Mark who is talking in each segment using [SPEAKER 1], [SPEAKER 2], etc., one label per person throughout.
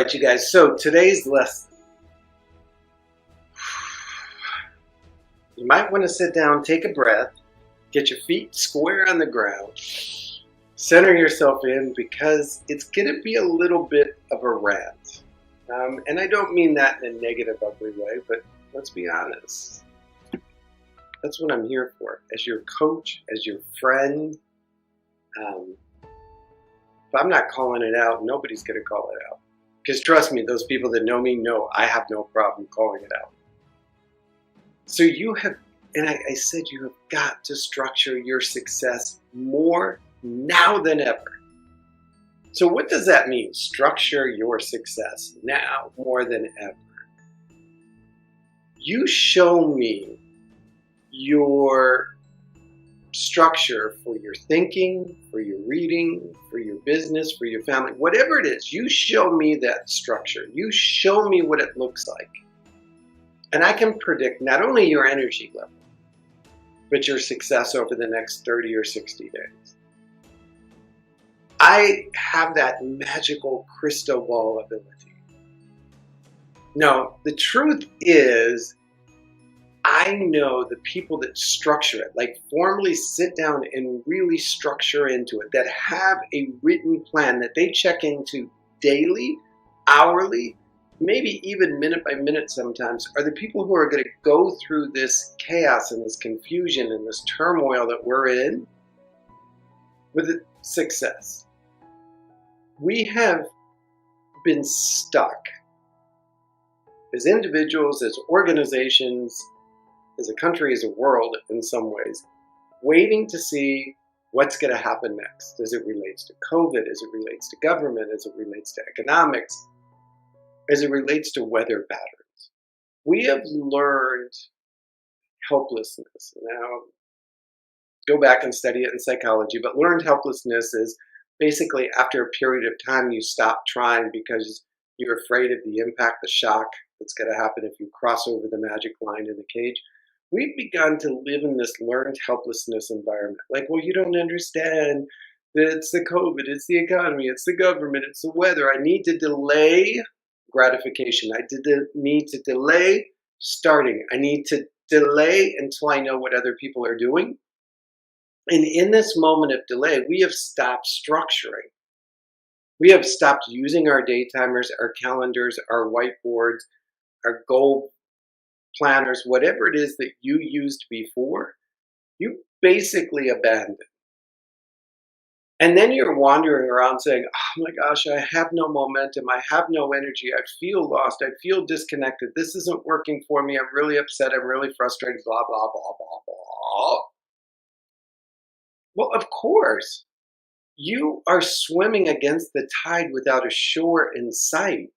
[SPEAKER 1] right, you guys. So today's lesson, you might want to sit down, take a breath, get your feet square on the ground, center yourself in, because it's going to be a little bit of a rant. And I don't mean that in a negative, ugly way, but let's be honest. That's what I'm here for, as your coach, as your friend. If I'm not calling it out, nobody's going to call it out. Because trust me, those people that know me know I have no problem calling it out. So you have, and I said you have got to structure your success more now than ever. So what does that mean? Structure your success now more than ever. You show me your structure for your thinking, for your reading, for your business, for your family, whatever it is, you show me that structure. You show me what it looks like. And I can predict not only your energy level, but your success over the next 30 or 60 days. I have that magical crystal ball ability. No, the truth is, I know the people that structure it, like formally sit down and really structure into it, that have a written plan that they check into daily, hourly, maybe even minute by minute sometimes, are the people who are going to go through this chaos and this confusion and this turmoil that we're in with success. We have been stuck as individuals, as organizations, as a country, as a world in some ways, waiting to see what's going to happen next as it relates to COVID, as it relates to government, as it relates to economics, as it relates to weather patterns. We have learned helplessness. Now, go back and study it in psychology, but learned helplessness is basically after a period of time you stop trying because you're afraid of the impact, the shock that's going to happen if you cross over the magic line in the cage. We've begun to live in this learned helplessness environment. Like, well, you don't understand that it's the COVID, it's the economy, it's the government, it's the weather. I need to delay gratification. I need to delay starting. I need to delay until I know what other people are doing. And in this moment of delay, we have stopped structuring. We have stopped using our day timers, our calendars, our whiteboards, our goal planners, whatever it is that you used before, you basically abandoned. And then you're wandering around saying, oh my gosh, I have no momentum, I have no energy, I feel lost, I feel disconnected, this isn't working for me, I'm really upset, I'm really frustrated, blah, blah, blah, blah, blah. Well, of course, you are swimming against the tide without a shore in sight.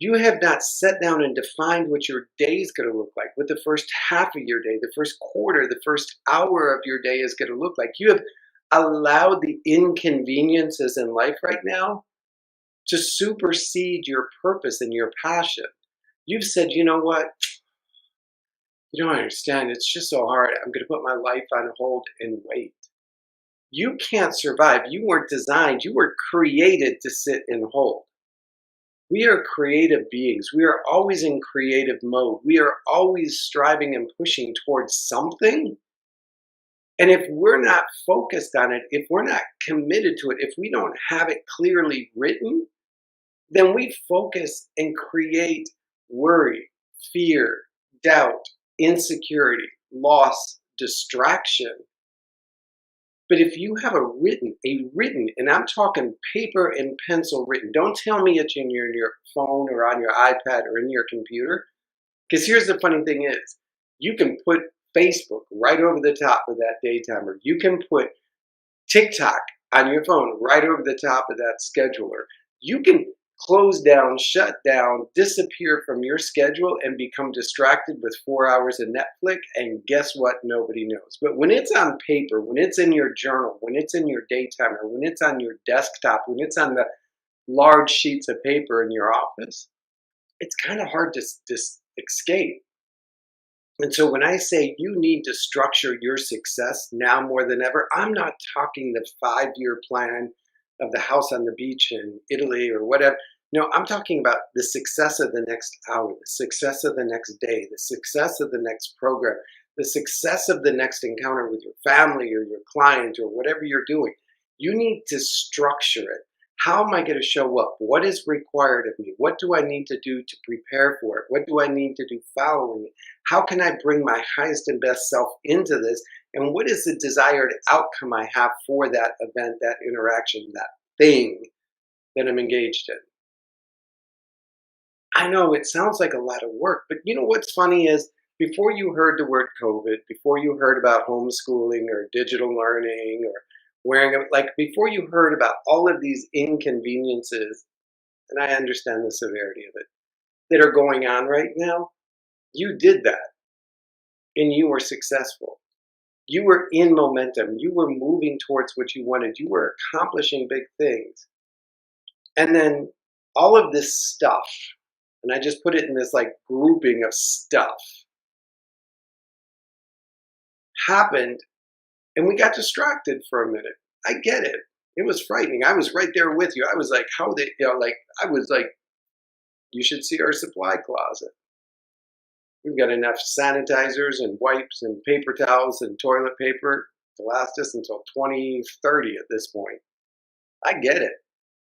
[SPEAKER 1] You have not sat down and defined what your day is going to look like, what the first half of your day, the first quarter, the first hour of your day is going to look like. You have allowed the inconveniences in life right now to supersede your purpose and your passion. You've said, you know what? You don't understand. It's just so hard. I'm going to put my life on hold and wait. You can't survive. You weren't designed. You were created to sit and hold. We are creative beings. We are always in creative mode. We are always striving and pushing towards something. And if we're not focused on it, if we're not committed to it, if we don't have it clearly written, then we focus and create worry, fear, doubt, insecurity, loss, distraction. But if you have a written, and I'm talking paper and pencil written, don't tell me it's in your phone or on your iPad or in your computer. Because here's the funny thing is, you can put Facebook right over the top of that day timer. You can put TikTok on your phone right over the top of that scheduler. You can close down, shut down, disappear from your schedule and become distracted with 4 hours of Netflix, and guess what? Nobody knows. But when it's on paper, when it's in your journal, when it's in your day timer, when it's on your desktop, when it's on the large sheets of paper in your office, it's kind of hard to escape. And so when I say you need to structure your success now more than ever, I'm not talking the 5-year plan of the house on the beach in Italy or whatever. No, I'm talking about the success of the next hour, the success of the next day, the success of the next program, the success of the next encounter with your family or your client or whatever you're doing. You need to structure it. How am I going to show up? What is required of me? What do I need to do to prepare for it? What do I need to do following it? How can I bring my highest and best self into this? And what is the desired outcome I have for that event, that interaction, that thing that I'm engaged in? I know it sounds like a lot of work, but you know what's funny is before you heard the word COVID, before you heard about homeschooling or digital learning or wearing a, like before you heard about all of these inconveniences, and I understand the severity of it, that are going on right now, you did that and you were successful. You were in momentum. You were moving towards what you wanted. You were accomplishing big things. And then all of this stuff, and I just put it in this like grouping of stuff, happened, and we got distracted for a minute. I get it. It was frightening. I was right there with you. I was like, how they, like, I was like, you should see our supply closet. We've got enough sanitizers and wipes and paper towels and toilet paper to last us until 2030 at this point. I get it.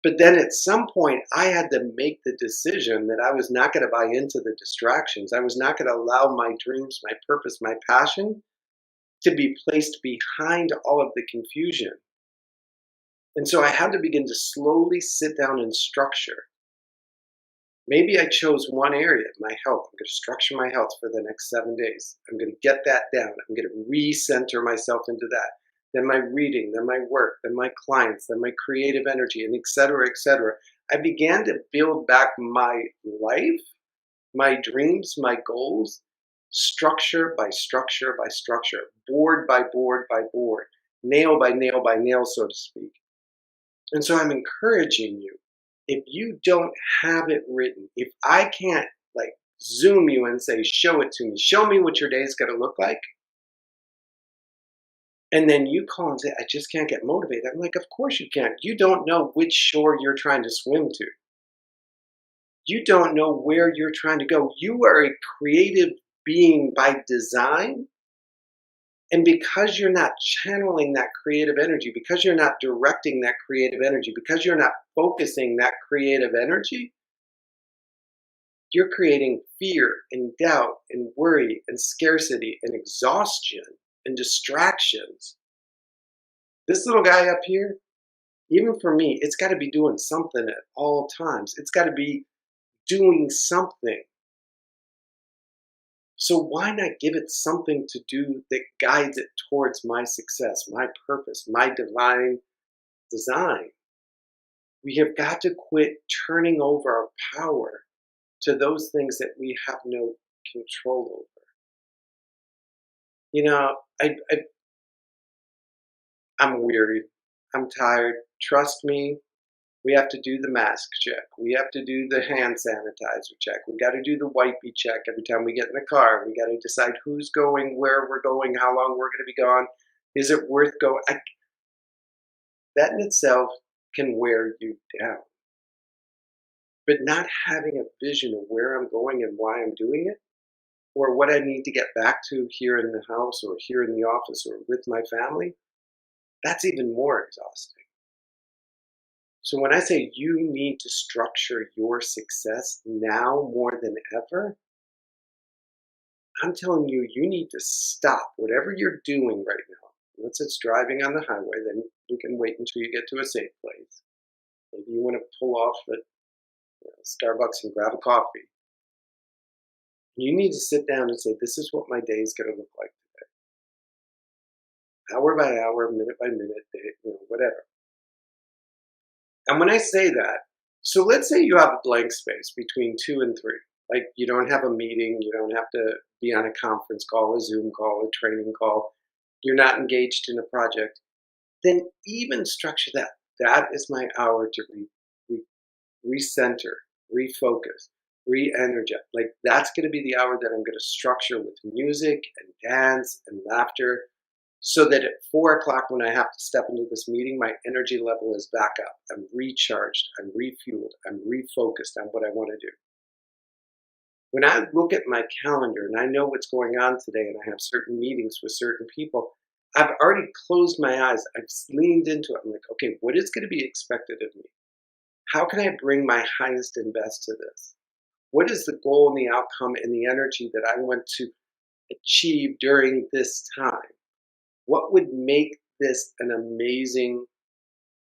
[SPEAKER 1] But then at some point, I had to make the decision that I was not going to buy into the distractions. I was not going to allow my dreams, my purpose, my passion to be placed behind all of the confusion. And so I had to begin to slowly sit down and structure. Maybe I chose one area, my health. I'm going to structure my health for the next 7 days. I'm going to get that down. I'm going to recenter myself into that. Then my reading, then my work, then my clients, then my creative energy, and et cetera, et cetera. I began to build back my life, my dreams, my goals, structure by structure by structure, board by board by board, nail by nail by nail, so to speak. And so I'm encouraging you, if you don't have it written, if I can't like Zoom you and say, show it to me, show me what your day is going to look like, and then you call and say, I just can't get motivated. I'm like, of course you can't. You don't know which shore you're trying to swim to. You don't know where you're trying to go. You are a creative being by design. And because you're not channeling that creative energy, because you're not directing that creative energy, because you're not focusing that creative energy, you're creating fear and doubt and worry and scarcity and exhaustion and distractions. This little guy up here, even for me, it's got to be doing something at all times. It's got to be doing something. So why not give it something to do that guides it towards my success, my purpose, my divine design? We have got to quit turning over our power to those things that we have no control over. You know, I'm weary. I'm tired. Trust me, we have to do the mask check. We have to do the hand sanitizer check. We got to do the wipey check every time we get in the car. We got to decide who's going, where we're going, how long we're going to be gone. Is it worth going? That in itself can wear you down. But not having a vision of where I'm going and why I'm doing it, or what I need to get back to here in the house or here in the office or with my family, that's even more exhausting. So when I say you need to structure your success now more than ever, I'm telling you, you need to stop whatever you're doing right now. Unless it's driving on the highway, then you can wait until you get to a safe place. Maybe you want to pull off at Starbucks and grab a coffee. You need to sit down and say, this is what my day is going to look like today. Hour by hour, minute by minute, day, whatever. And when I say that, so let's say you have a blank space between 2 and 3. Like you don't have a meeting, you don't have to be on a conference call, a Zoom call, a training call. You're not engaged in a project. Then even structure that. That is my hour to recenter, refocus, re-energize. Like that's going to be the hour that I'm going to structure with music and dance and laughter. so that at 4 o'clock when I have to step into this meeting, my energy level is back up. I'm recharged, I'm refueled, I'm refocused on what I want to do. When I look at my calendar and I know what's going on today and I have certain meetings with certain people, I've already closed my eyes. I've leaned into it. I'm like, okay, what is going to be expected of me? How can I bring my highest and best to this? What is the goal and the outcome and the energy that I want to achieve during this time? What would make this an amazing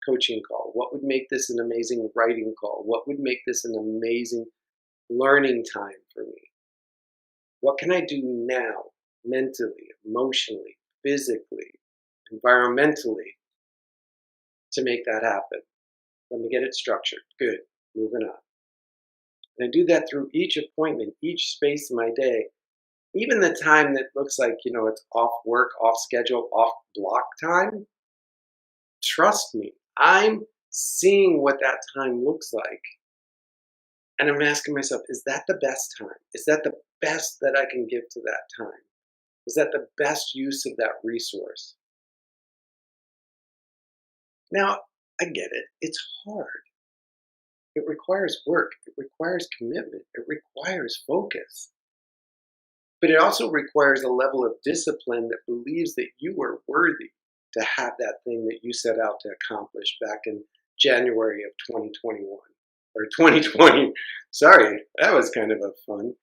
[SPEAKER 1] coaching call? What would make this an amazing writing call? What would make this an amazing learning time for me? What can I do now, mentally, emotionally, physically, environmentally, to make that happen? Let me get it structured. Good. Moving on. And I do that through each appointment, each space in my day, even the time that looks like, it's off work, off schedule, off block time. Trust me, I'm seeing what that time looks like. And I'm asking myself, is that the best time? Is that the best that I can give to that time? Is that the best use of that resource? Now, I get it. It's hard. It requires work. It requires commitment. It requires focus. But it also requires a level of discipline that believes that you are worthy to have that thing that you set out to accomplish back in January of 2021 or 2020. Sorry, that was kind of a fun.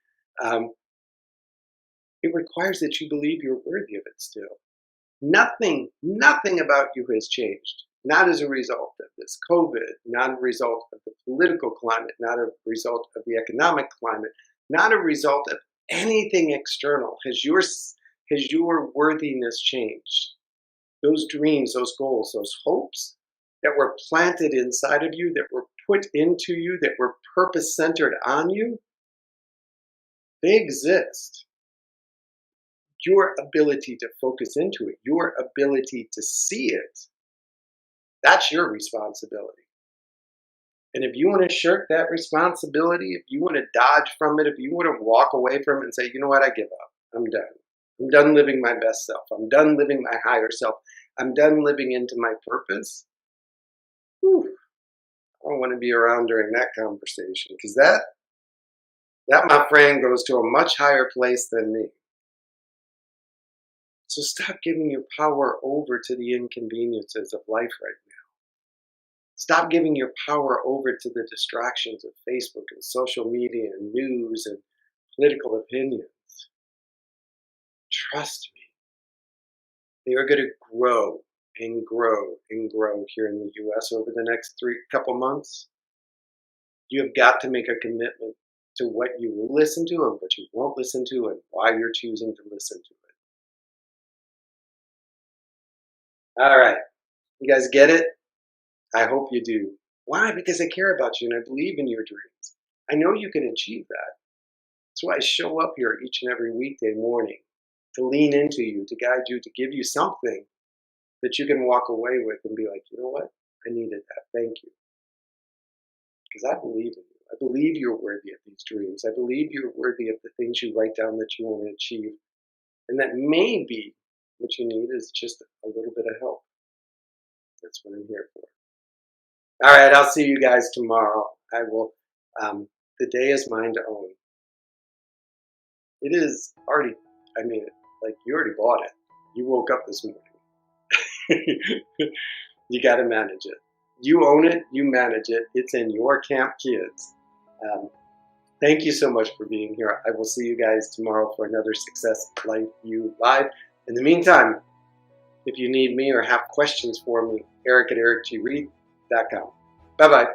[SPEAKER 1] It requires that you believe you're worthy of it still. Nothing about you has changed. Not as a result of this COVID, not a result of the political climate, not a result of the economic climate, not a result of anything external. Has your worthiness changed? Those dreams, those goals, those hopes that were planted inside of you, that were put into you, that were purpose-centered on you, they exist. Your ability to focus into it, your ability to see it, that's your responsibility. And if you want to shirk that responsibility, if you want to dodge from it, if you want to walk away from it and say, you know what, I give up. I'm done. I'm done living my best self. I'm done living my higher self. I'm done living into my purpose. Whew, I don't want to be around during that conversation, because that, my friend, goes to a much higher place than me. So stop giving your power over to the inconveniences of life right now. Stop giving your power over to the distractions of Facebook and social media and news and political opinions. Trust me, they are going to grow and grow and grow here in the US over the next couple months. You have got to make a commitment to what you will listen to and what you won't listen to and why you're choosing to listen to it. All right, you guys get it? I hope you do. Why? Because I care about you and I believe in your dreams. I know you can achieve that. That's why I show up here each and every weekday morning, to lean into you, to guide you, to give you something that you can walk away with and be like, you know what? I needed that. Thank you. Because I believe in you. I believe you're worthy of these dreams. I believe you're worthy of the things you write down that you want to achieve. And that maybe what you need is just a little bit of help. That's what I'm here for. All right, I'll see you guys tomorrow. I will. The day is mine to own. It is already, you already bought it. You woke up this morning. You got to manage it. You own it, you manage it. It's in your camp, kids. Thank you so much for being here. I will see you guys tomorrow for another Success Life You Live. In the meantime, if you need me or have questions for me, Eric at ericgreid.com. Bye-bye.